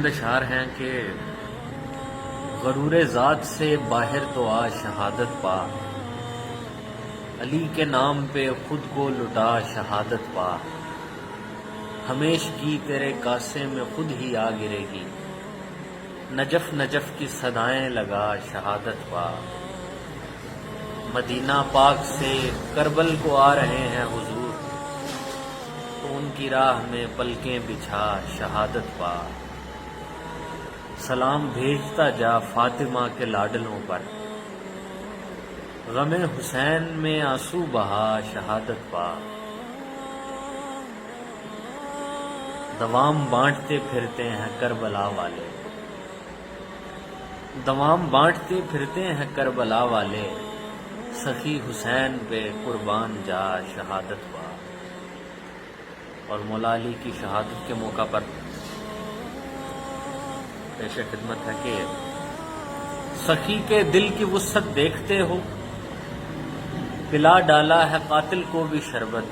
چند اشعار ہیں کہ غرور ذات سے باہر تو آ شہادت پا، علی کے نام پہ خود کو لٹا شہادت پا، ہمیش کی تیرے کاسے میں خود ہی آ گرے گی، نجف نجف کی صدائیں لگا شہادت پا۔ مدینہ پاک سے کربل کو آ رہے ہیں حضور، تو ان کی راہ میں پلکیں بچھا شہادت پا۔ سلام بھیجتا جا فاطمہ کے لاڈلوں پر، غم حسین میں آنسو بہا شہادت پا۔ دوام بانٹتے پھرتے ہیں کربلا والے، دوام بانٹتے پھرتے ہیں کربلا والے، سخی حسین پہ قربان جا شہادت پا۔ اور مولا علی کی شہادت کے موقع پر پیش خدمت ہے کہ سخی کے دل کی وسعت دیکھتے ہو، پلا ڈالا ہے قاتل کو بھی شربت،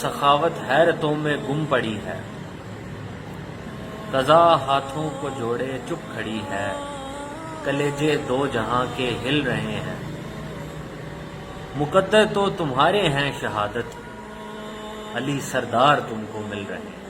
سخاوت حیرتوں میں گم پڑی ہے، قضا ہاتھوں کو جوڑے چپ کھڑی ہے، کلیجے دو جہاں کے ہل رہے ہیں، مقدر تو تمہارے ہیں شہادت، علی سردار تم کو مل رہے ہیں۔